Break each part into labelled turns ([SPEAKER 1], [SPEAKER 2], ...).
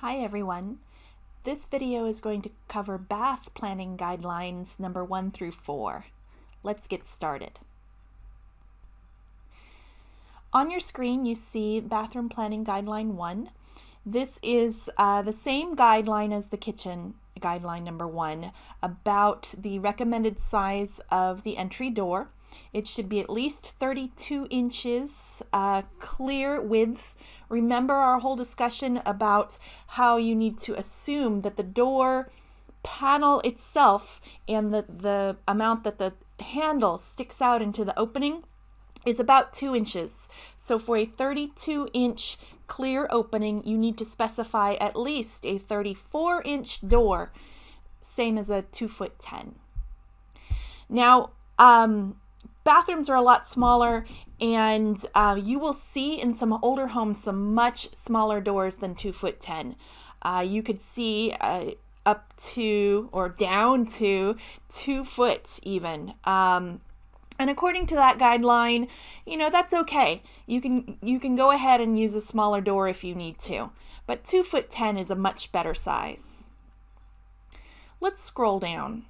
[SPEAKER 1] Hi everyone. This video is going to cover bath planning guidelines number 1 through 4. Let's get started. On your screen you see bathroom planning guideline 1. This is the same guideline as the kitchen guideline number 1 about the recommended size of the entry door. It should be at least 32 inches clear width. Remember our whole discussion about how you need to assume that the door panel itself and the amount that the handle sticks out into the opening is about 2 inches. So for a 32-inch clear opening, you need to specify at least a 34-inch door, same as a 2'10". Now, bathrooms are a lot smaller, and you will see in some older homes some much smaller doors than 2'10". You could see up to or down to 2 foot even. And according to that guideline, that's okay. You can go ahead and use a smaller door if you need to, but 2'10" is a much better size. Let's scroll down.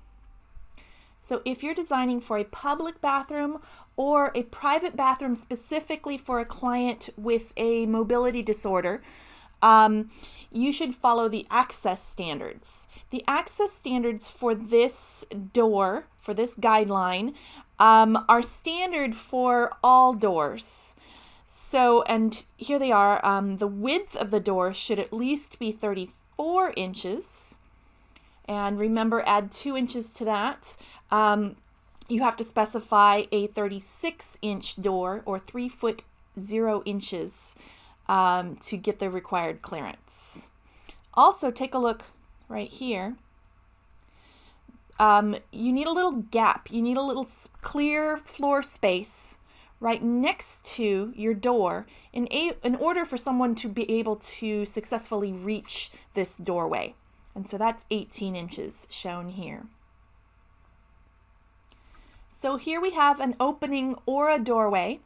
[SPEAKER 1] So if you're designing for a public bathroom or a private bathroom specifically for a client with a mobility disorder, you should follow the access standards. The access standards for this door, for this guideline, are standard for all doors. So, and here they are, the width of the door should at least be 34 inches. And remember, add 2 inches to that. You have to specify a 36-inch door or 3 foot 0 inches to get the required clearance. Also, take a look right here. You need a little gap. You need a little clear floor space right next to your door in order for someone to be able to successfully reach this doorway. And so that's 18 inches shown here. So here we have an opening or a doorway,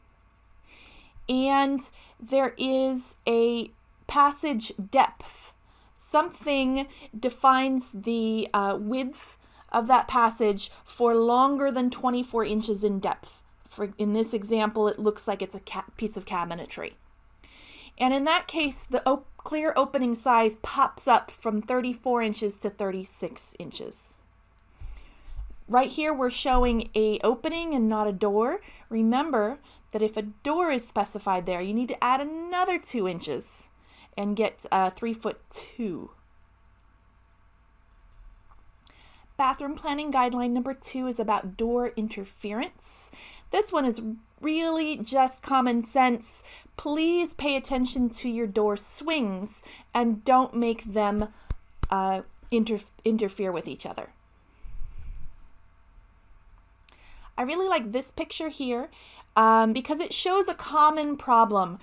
[SPEAKER 1] and there is a passage depth. Something defines the width of that passage for longer than 24 inches in depth. In this example, it looks like it's a piece of cabinetry. And in that case, the clear opening size pops up from 34 inches to 36 inches. Right here, we're showing an opening and not a door. Remember that if a door is specified there, you need to add another 2 inches and get 3'2". Bathroom planning guideline number 2 is about door interference. This one is really just common sense. Please pay attention to your door swings and don't make them interfere with each other. I really like this picture here because it shows a common problem.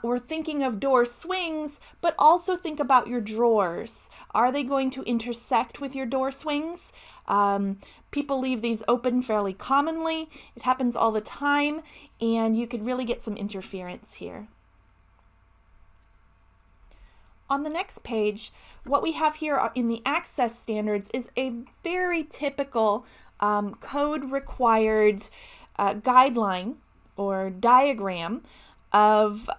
[SPEAKER 1] We're thinking of door swings, but also think about your drawers. Are they going to intersect with your door swings? People leave these open fairly commonly. It happens all the time, and you could really get some interference here. On the next page, what we have here in the access standards is a very typical code-required guideline or diagram of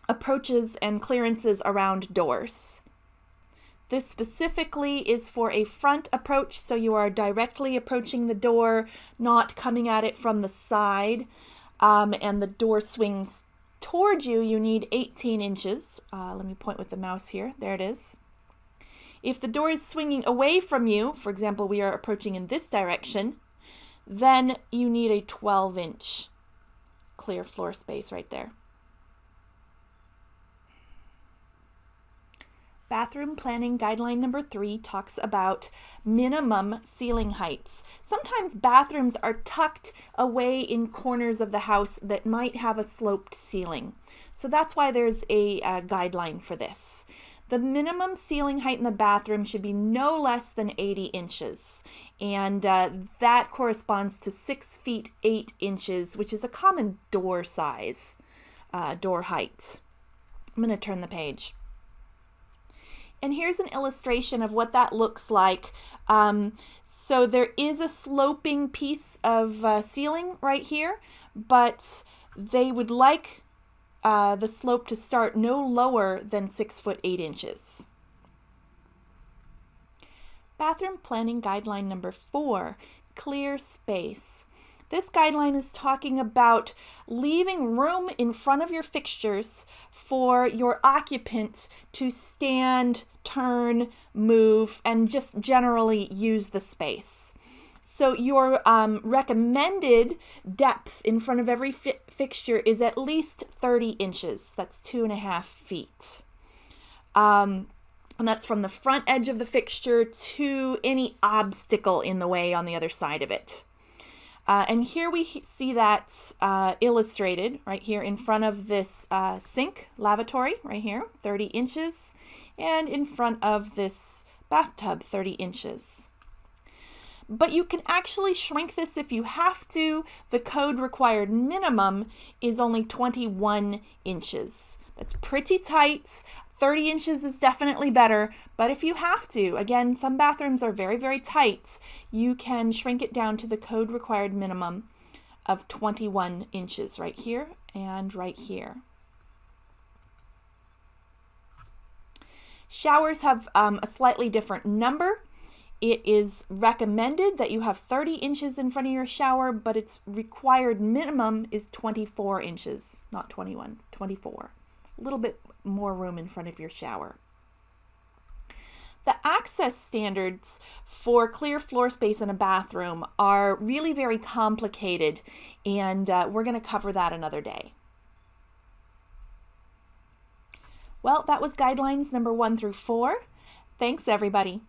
[SPEAKER 1] approaches and clearances around doors. This specifically is for a front approach, so you are directly approaching the door, not coming at it from the side, and the door swings toward you. You need 18 inches. Let me point with the mouse here. There it is. If the door is swinging away from you, for example, we are approaching in this direction, then you need a 12-inch clear floor space right there. Bathroom planning guideline number 3 talks about minimum ceiling heights. Sometimes bathrooms are tucked away in corners of the house that might have a sloped ceiling. So that's why there's a guideline for this. The minimum ceiling height in the bathroom should be no less than 80 inches, and that corresponds to 6 feet 8 inches, which is a common door size, door height. I'm going to turn the page. And here's an illustration of what that looks like. So there is a sloping piece of ceiling right here, but they would like the slope to start no lower than 6 foot 8 inches. Bathroom planning guideline number 4, clear space. This guideline is talking about leaving room in front of your fixtures for your occupant to stand, turn, move, and just generally use the space. So your recommended depth in front of every fixture is at least 30 inches. That's 2.5 feet. And that's from the front edge of the fixture to any obstacle in the way on the other side of it. And here we see that illustrated right here in front of this sink lavatory right here, 30 inches, and in front of this bathtub, 30 inches. But you can actually shrink this if you have to. The code required minimum is only 21 inches. That's pretty tight. 30 inches is definitely better, but if you have to, again, some bathrooms are very, very tight, you can shrink it down to the code required minimum of 21 inches right here and right here. Showers have a slightly different number. It is recommended that you have 30 inches in front of your shower, but its required minimum is 24 inches, not 21, 24. A little bit more room in front of your shower. The access standards for clear floor space in a bathroom are really very complicated, and we're going to cover that another day. Well, that was guidelines number 1 through 4. Thanks, everybody.